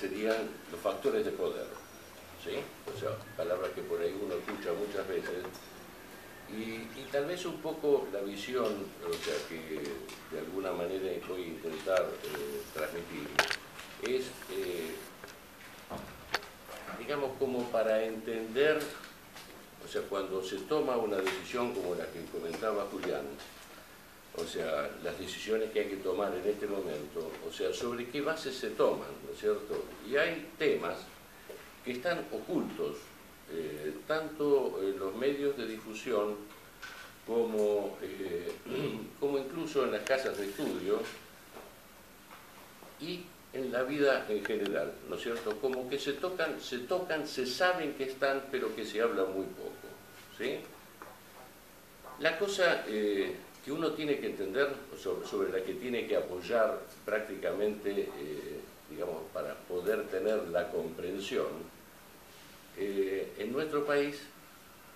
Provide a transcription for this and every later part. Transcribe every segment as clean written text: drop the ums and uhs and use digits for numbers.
serían los factores de poder, ¿sí? O sea, palabras que por ahí uno escucha muchas veces, y tal vez un poco la visión, o sea, que de alguna manera voy a intentar transmitir, es, digamos, como para entender, o sea, cuando se toma una decisión como la que comentaba Julián, o sea, las decisiones que hay que tomar en este momento, o sea, sobre qué bases se toman, ¿no es cierto? Y hay temas que están ocultos, tanto en los medios de difusión como incluso en las casas de estudio y en la vida en general, ¿no es cierto? Como que se tocan, se saben que están, pero que se habla muy poco, ¿sí? La cosa que uno tiene que entender, sobre la que tiene que apoyar prácticamente, digamos, para poder tener la comprensión, en nuestro país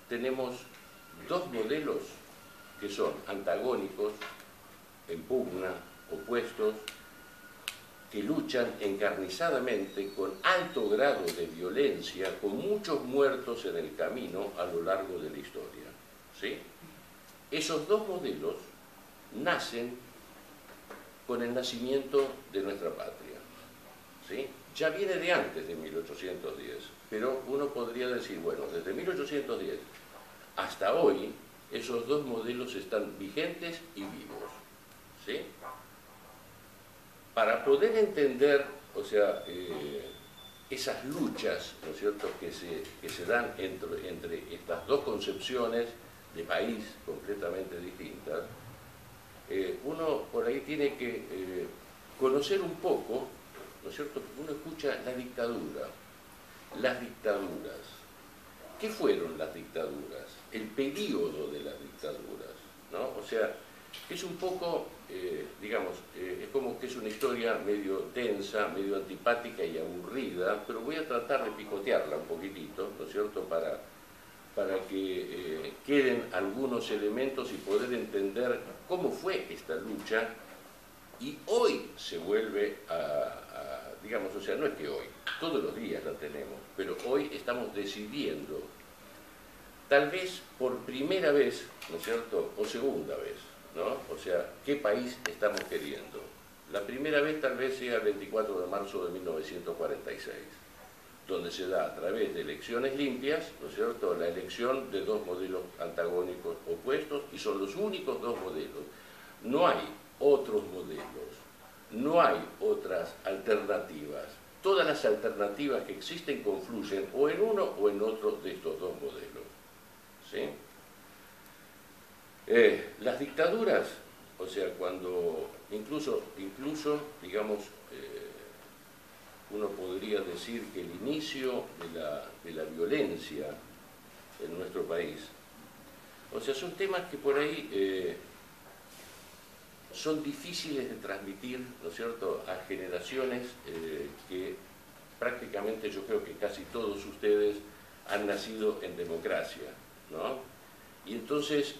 tenemos dos modelos que son antagónicos, en pugna, opuestos, que luchan encarnizadamente con alto grado de violencia, con muchos muertos en el camino a lo largo de la historia, ¿sí? Esos dos modelos nacen con el nacimiento de nuestra patria, ¿sí? Ya viene de antes de 1810, pero uno podría decir, bueno, desde 1810 hasta hoy, esos dos modelos están vigentes y vivos, ¿sí? Para poder entender, o sea, esas luchas, ¿no es cierto?, que se dan entre estas dos concepciones de país completamente distintas, uno por ahí tiene que conocer un poco, ¿no es cierto?, uno escucha la dictadura, las dictaduras. ¿Qué fueron las dictaduras? El periodo de las dictaduras, ¿no? O sea, es un poco, digamos, es como que es una historia medio densa, medio antipática y aburrida, pero voy a tratar de picotearla un poquitito, ¿no es cierto?, para que queden algunos elementos y poder entender cómo fue esta lucha, y hoy se vuelve digamos, o sea, no es que hoy, todos los días la tenemos, pero hoy estamos decidiendo, tal vez por primera vez, ¿no es cierto?, o segunda vez, ¿no? O sea, ¿qué país estamos queriendo? La primera vez tal vez sea el 24 de marzo de 1946, donde se da a través de elecciones limpias, ¿no es cierto?, la elección de dos modelos antagónicos opuestos, y son los únicos dos modelos. No hay otros modelos, no hay otras alternativas. Todas las alternativas que existen confluyen o en uno o en otro de estos dos modelos, ¿sí? Las dictaduras, o sea, cuando incluso digamos, uno podría decir que el inicio de la violencia en nuestro país, o sea, son temas que por ahí son difíciles de transmitir, ¿no es cierto?, a generaciones que prácticamente yo creo que casi todos ustedes han nacido en democracia, ¿no? Y entonces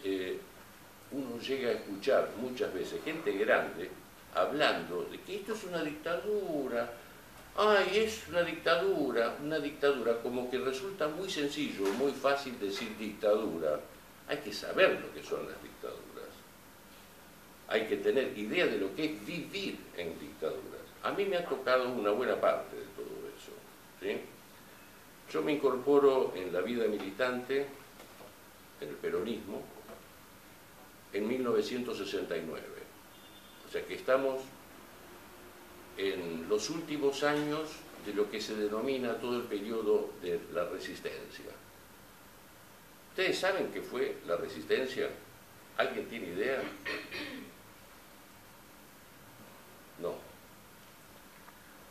uno llega a escuchar muchas veces gente grande hablando de que esto es una dictadura. Ay, es una dictadura, como que resulta muy sencillo, muy fácil decir dictadura. Hay que saber lo que son las dictaduras. Hay que tener idea de lo que es vivir en dictaduras. A mí me ha tocado una buena parte de todo eso, ¿sí? Yo me incorporo en la vida militante, en el peronismo, en 1969. O sea que estamos en los últimos años de lo que se denomina todo el periodo de la resistencia. ¿Ustedes saben qué fue la resistencia? ¿Alguien tiene idea? No.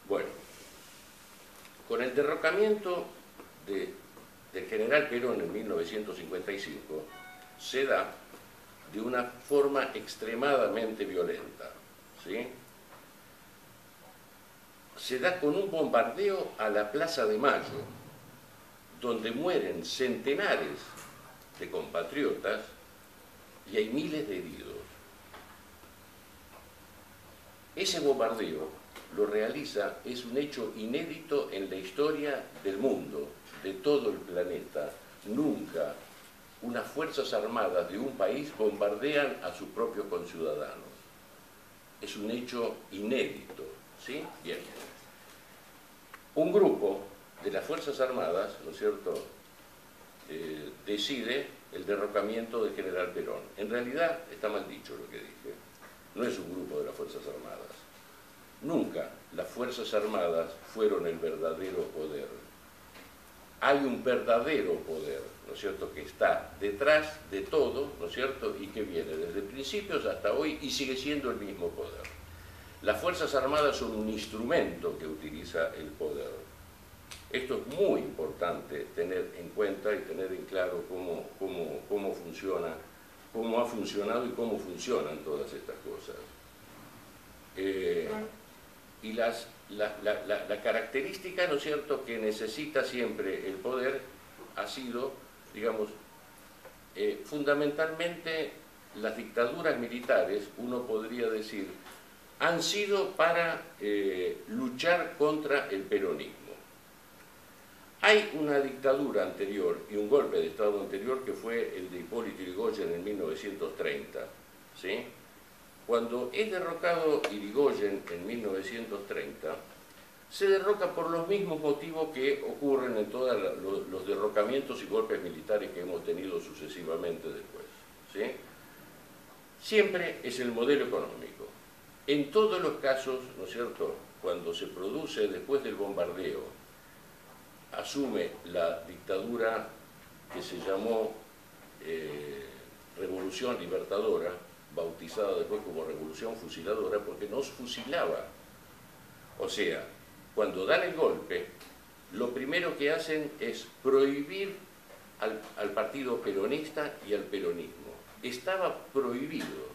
Bueno, con el derrocamiento del general Perón en 1955, se da de una forma extremadamente violenta, ¿sí? Se da con un bombardeo a la Plaza de Mayo, donde mueren centenares de compatriotas y hay miles de heridos. Ese bombardeo lo realiza es un hecho inédito en la historia del mundo, de todo el planeta. Nunca unas fuerzas armadas de un país bombardean a sus propios conciudadanos. Es un hecho inédito, ¿sí? Bien. Un grupo de las Fuerzas Armadas, ¿no es cierto?, decide el derrocamiento del general Perón. En realidad está mal dicho lo que dije. No es un grupo de las Fuerzas Armadas. Nunca las Fuerzas Armadas fueron el verdadero poder. Hay un verdadero poder, ¿no es cierto?, que está detrás de todo, ¿no es cierto?, y que viene desde principios hasta hoy y sigue siendo el mismo poder. Las Fuerzas Armadas son un instrumento que utiliza el poder. Esto es muy importante tener en cuenta y tener en claro cómo funciona, cómo ha funcionado y cómo funcionan todas estas cosas. Y la característica, ¿no es cierto?, que necesita siempre el poder ha sido, digamos, fundamentalmente las dictaduras militares, uno podría decir, han sido para luchar contra el peronismo. Hay una dictadura anterior y un golpe de Estado anterior que fue el de Hipólito Yrigoyen en 1930, ¿sí? Cuando es derrocado Yrigoyen en 1930, se derroca por los mismos motivos que ocurren en todos los derrocamientos y golpes militares que hemos tenido sucesivamente después, ¿sí? Siempre es el modelo económico. En todos los casos, ¿no es cierto?, cuando se produce después del bombardeo, asume la dictadura que se llamó Revolución Libertadora, bautizada después como Revolución Fusiladora, porque nos fusilaba. O sea, cuando dan el golpe, lo primero que hacen es prohibir al partido peronista y al peronismo. Estaba prohibido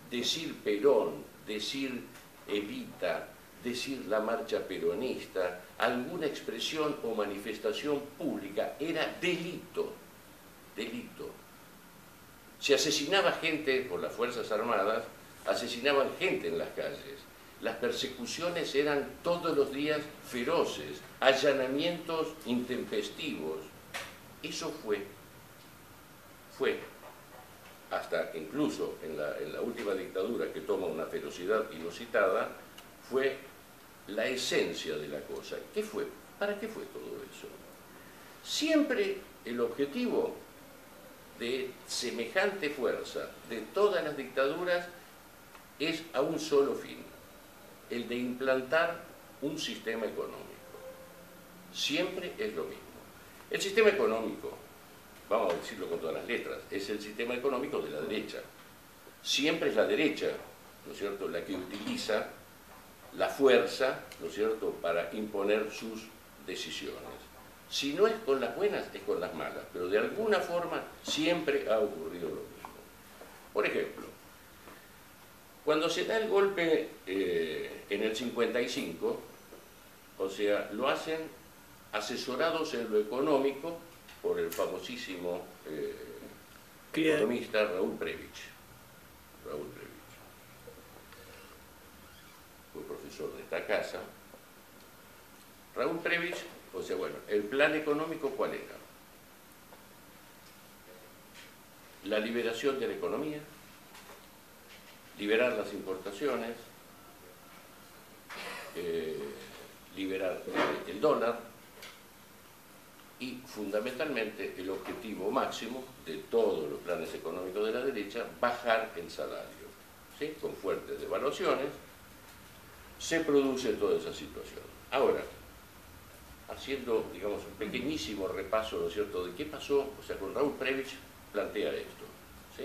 decir Perón, decir Evita, decir la marcha peronista, alguna expresión o manifestación pública era delito, delito. Se asesinaba gente por las Fuerzas Armadas, asesinaban gente en las calles. Las persecuciones eran todos los días feroces, allanamientos intempestivos. Eso fue hasta incluso en la última dictadura, que toma una ferocidad inusitada, fue la esencia de la cosa. ¿Qué fue? ¿Para qué fue todo eso? Siempre el objetivo de semejante fuerza de todas las dictaduras es a un solo fin, el de implantar un sistema económico. Siempre es lo mismo. El sistema económico, vamos a decirlo con todas las letras, es el sistema económico de la derecha. Siempre es la derecha, ¿no es cierto?, la que utiliza la fuerza, ¿no es cierto?, para imponer sus decisiones. Si no es con las buenas, es con las malas, pero de alguna forma siempre ha ocurrido lo mismo. Por ejemplo, cuando se da el golpe en el 55, o sea, lo hacen asesorados en lo económico por el famosísimo economista Raúl Prebisch. Raúl Prebisch fue profesor de esta casa. Raúl Prebisch, o sea, bueno, el plan económico, ¿cuál era? La liberación de la economía, liberar las importaciones, liberar el dólar y fundamentalmente el objetivo máximo de todos los planes económicos de la derecha, bajar el salario, ¿sí? Con fuertes devaluaciones se produce toda esa situación. Ahora, haciendo, digamos, un pequeñísimo repaso, ¿no es cierto?, de qué pasó, o sea, con Raúl Prebisch plantea esto, ¿sí?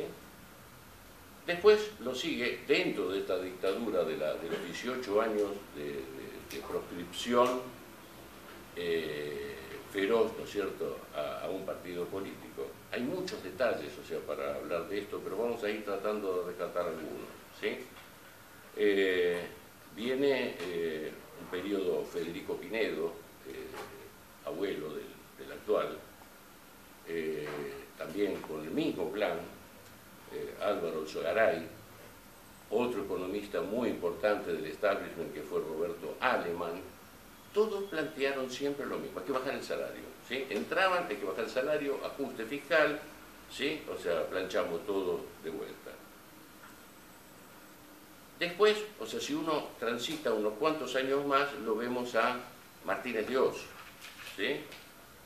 Después lo sigue dentro de esta dictadura de los 18 años de proscripción feroz, ¿no es cierto?, a un partido político. Hay muchos detalles, o sea, para hablar de esto, pero vamos a ir tratando de rescatar algunos, ¿sí? Viene un periodo Federico Pinedo, abuelo del actual, también con el mismo plan, Álvaro Alzogaray, otro economista muy importante del establishment que fue Roberto Aleman, todos plantearon siempre lo mismo: hay que bajar el salario, ¿sí? Entraban, hay que bajar el salario, ajuste fiscal, ¿sí? O sea, planchamos todo de vuelta. Después, o sea, si uno transita unos cuantos años más, lo vemos a Martínez de Oz, ¿sí?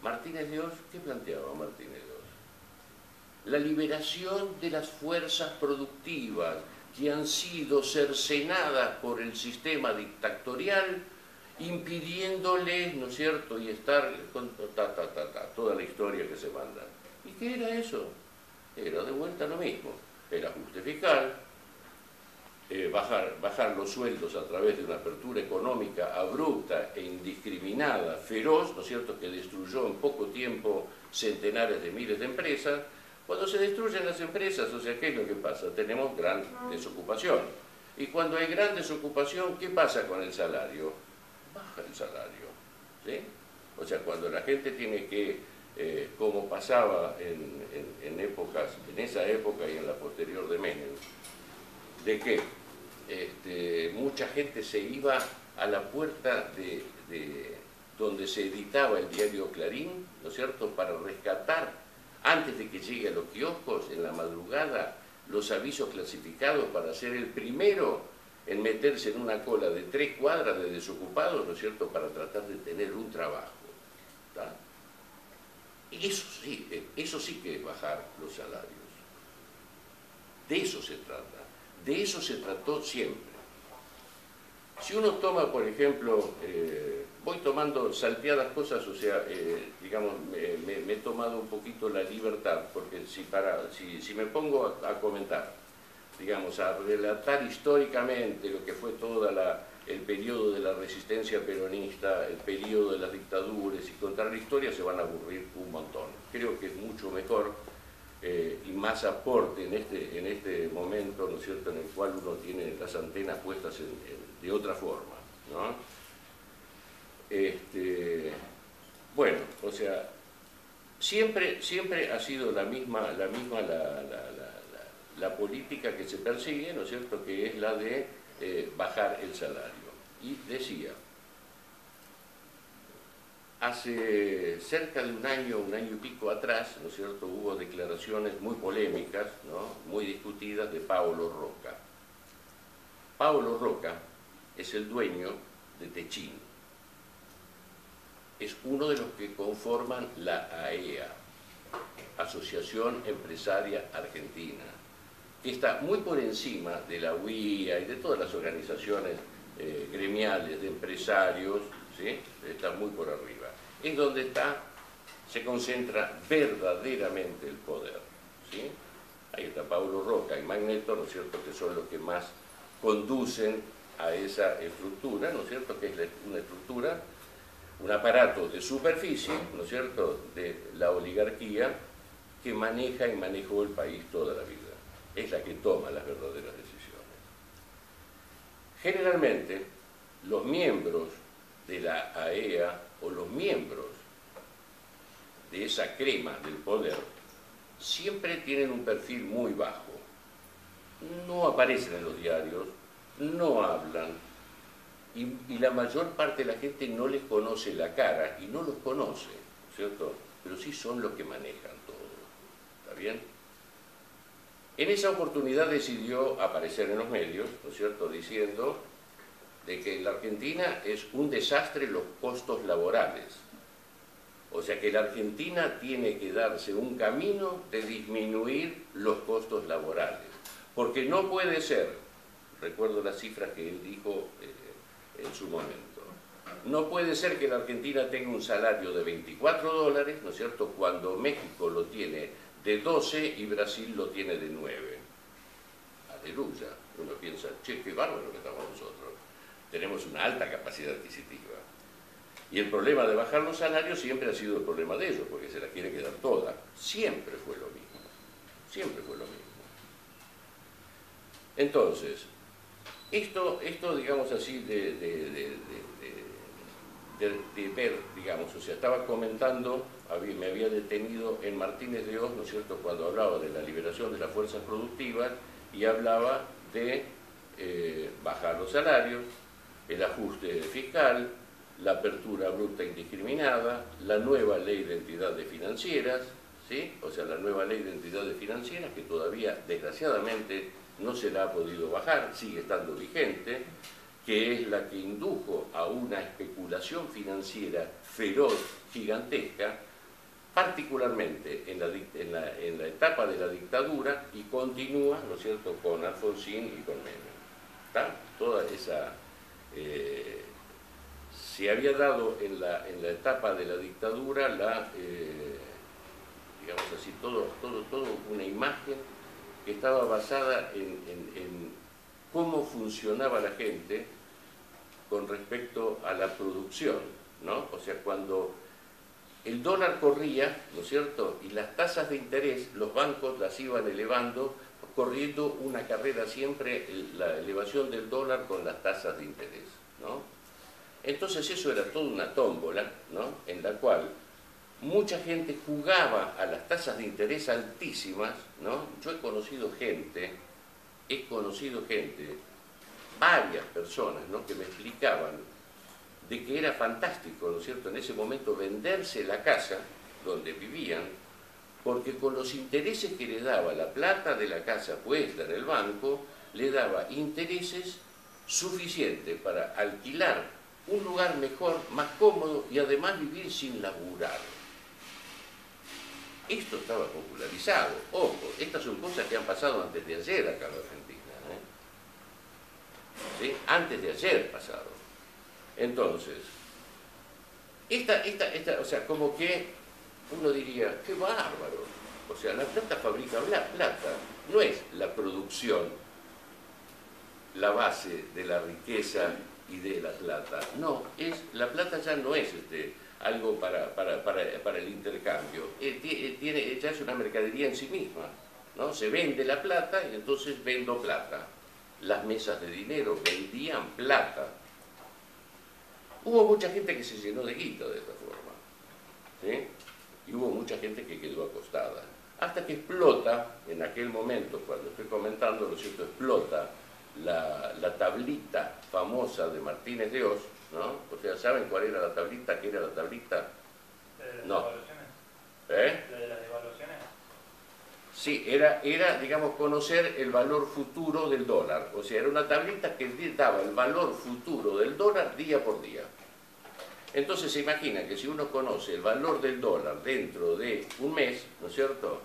Martínez de Oz, ¿qué planteaba Martínez de Oz? La liberación de las fuerzas productivas que han sido cercenadas por el sistema dictatorial, impidiéndoles, ¿no es cierto?, y estar con toda la historia que se manda. ¿Y qué era eso? Era de vuelta lo mismo. Era ajuste fiscal, bajar los sueldos a través de una apertura económica abrupta e indiscriminada, feroz, ¿no es cierto?, que destruyó en poco tiempo centenares de miles de empresas. Cuando se destruyen las empresas, o sea, ¿qué es lo que pasa? Tenemos gran desocupación. Y cuando hay gran desocupación, ¿qué pasa con el salario? Baja el salario, ¿sí? O sea, cuando la gente tiene que, como pasaba en esa época y en la posterior de Menem, de que mucha gente se iba a la puerta de donde se editaba el diario Clarín, ¿no es cierto?, para rescatar, antes de que llegue a los kioscos, en la madrugada, los avisos clasificados para ser el primero en meterse en una cola de 3 cuadras de desocupados, ¿no es cierto?, para tratar de tener un trabajo, ¿tá? Y eso sí que es bajar los salarios. De eso se trata. De eso se trató siempre. Si uno toma, por ejemplo, voy tomando salteadas cosas, o sea, digamos, me he tomado un poquito la libertad, porque si me pongo a comentar, digamos, a relatar históricamente lo que fue todo el periodo de la resistencia peronista, el periodo de las dictaduras, y contar la historia, se van a aburrir un montón. Creo que es mucho mejor y más aporte en este momento, ¿no es cierto?, en el cual uno tiene las antenas puestas de otra forma, ¿no? Bueno, o sea, siempre ha sido la misma la política que se persigue, ¿no es cierto?, que es la de bajar el salario. Y decía, hace cerca de un año y pico atrás, ¿no es cierto?, hubo declaraciones muy polémicas, ¿no?, muy discutidas, de Paolo Rocca. Paolo Rocca es el dueño de Techin. Es uno de los que conforman la AEA, Asociación Empresaria Argentina, que está muy por encima de la UIA y de todas las organizaciones gremiales de empresarios, ¿sí? Está muy por arriba. Es donde se concentra verdaderamente el poder, ¿sí? Ahí está Paolo Rocca y Magneto, ¿no es cierto?, que son los que más conducen a esa estructura, ¿no es cierto?, que es una estructura, un aparato de superficie, ¿no es cierto?, de la oligarquía que maneja y manejó el país toda la vida. Es la que toma las verdaderas decisiones. Generalmente, los miembros de la AEA o los miembros de esa crema del poder siempre tienen un perfil muy bajo. No aparecen en los diarios, no hablan, y la mayor parte de la gente no les conoce la cara y no los conoce, ¿cierto? Pero sí son los que manejan todo. ¿Está bien? En esa oportunidad decidió aparecer en los medios, ¿no es cierto?, diciendo de que en la Argentina es un desastre los costos laborales. O sea que la Argentina tiene que darse un camino de disminuir los costos laborales. Porque no puede ser, recuerdo las cifras que él dijo en su momento, no puede ser que la Argentina tenga un salario de $24, ¿no es cierto?, cuando México lo tiene de 12 y Brasil lo tiene de 9. Aleluya. Uno piensa, che, qué bárbaro que estamos nosotros. Tenemos una alta capacidad adquisitiva. Y el problema de bajar los salarios siempre ha sido el problema de ellos, porque se la quiere quedar toda. Siempre fue lo mismo. Siempre fue lo mismo. Entonces, esto digamos así, de ver, digamos, o sea, estaba comentando, me había detenido en Martínez de Oz, ¿no es cierto?, cuando hablaba de la liberación de las fuerzas productivas y hablaba de bajar los salarios, el ajuste fiscal, la apertura bruta indiscriminada, la nueva ley de entidades financieras, ¿sí? O sea, la nueva ley de entidades financieras que todavía, desgraciadamente, no se la ha podido bajar, sigue estando vigente, que es la que indujo a una especulación financiera feroz, gigantesca, particularmente en la etapa de la dictadura, y continúa, ¿no es cierto?, con Alfonsín y con Menem. ¿Está? Toda esa... se había dado en la etapa de la dictadura digamos así, todo una imagen que estaba basada en cómo funcionaba la gente con respecto a la producción, ¿no? O sea, cuando el dólar corría, ¿no es cierto?, y las tasas de interés, los bancos las iban elevando, corriendo una carrera siempre, la elevación del dólar con las tasas de interés, ¿no? Entonces eso era toda una tómbola, ¿no?, en la cual mucha gente jugaba a las tasas de interés altísimas, ¿no? Yo he conocido gente, varias personas, ¿no?, que me explicaban de que era fantástico, ¿no es cierto?, en ese momento venderse la casa donde vivían, porque con los intereses que le daba la plata de la casa puesta en el banco, le daba intereses suficientes para alquilar un lugar mejor, más cómodo, y además vivir sin laburar. Esto estaba popularizado. Ojo, estas son cosas que han pasado antes de ayer acá en Argentina, ¿sí? Antes de ayer pasado. Entonces, o sea, como que uno diría, qué bárbaro. O sea, la plata fabrica plata. No es la producción la base de la riqueza y de la plata. No, la plata ya no es algo para el intercambio. Ya es una mercadería en sí misma, ¿no? Se vende la plata y entonces vendo plata. Las mesas de dinero vendían plata. Hubo mucha gente que se llenó de guita de esta forma, ¿sí? Y hubo mucha gente que quedó acostada. Hasta que explota, en aquel momento, cuando estoy comentando, ¿no es cierto?, explota la tablita famosa de Martínez de Oz, ¿no? O sea, ¿saben cuál era la tablita? ¿Qué era la tablita? No. ¿Eh? ¿De las devaluaciones? Sí, era, digamos, conocer el valor futuro del dólar. O sea, era una tablita que daba el valor futuro del dólar día por día. Entonces se imagina que si uno conoce el valor del dólar dentro de un mes, ¿no es cierto?,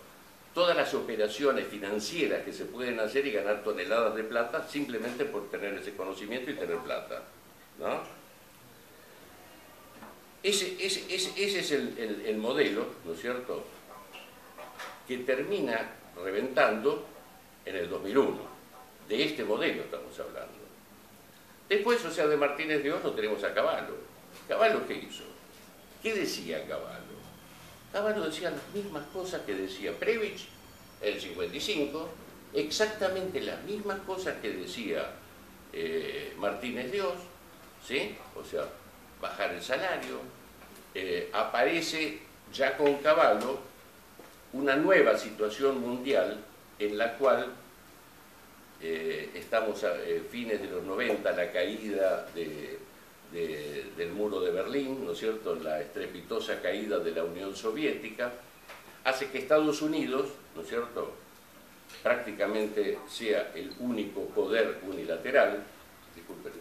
todas las operaciones financieras que se pueden hacer y ganar toneladas de plata simplemente por tener ese conocimiento y tener plata, ¿no? Ese es el modelo, ¿no es cierto?, que termina reventando en el 2001. De este modelo estamos hablando. Después, o sea, de Martínez de Oz no tenemos a Cavallo. ¿Cavallo qué hizo? ¿Qué decía Cavallo? Cavallo decía las mismas cosas que decía Prebisch en el 55, exactamente las mismas cosas que decía Martínez de Oz, ¿sí? O sea, bajar el salario. Aparece ya con Cavallo una nueva situación mundial en la cual estamos a fines de los 90, la caída del muro de Berlín, ¿no es cierto?, la estrepitosa caída de la Unión Soviética, hace que Estados Unidos, ¿no es cierto?, prácticamente sea el único poder unilateral. Disculpen,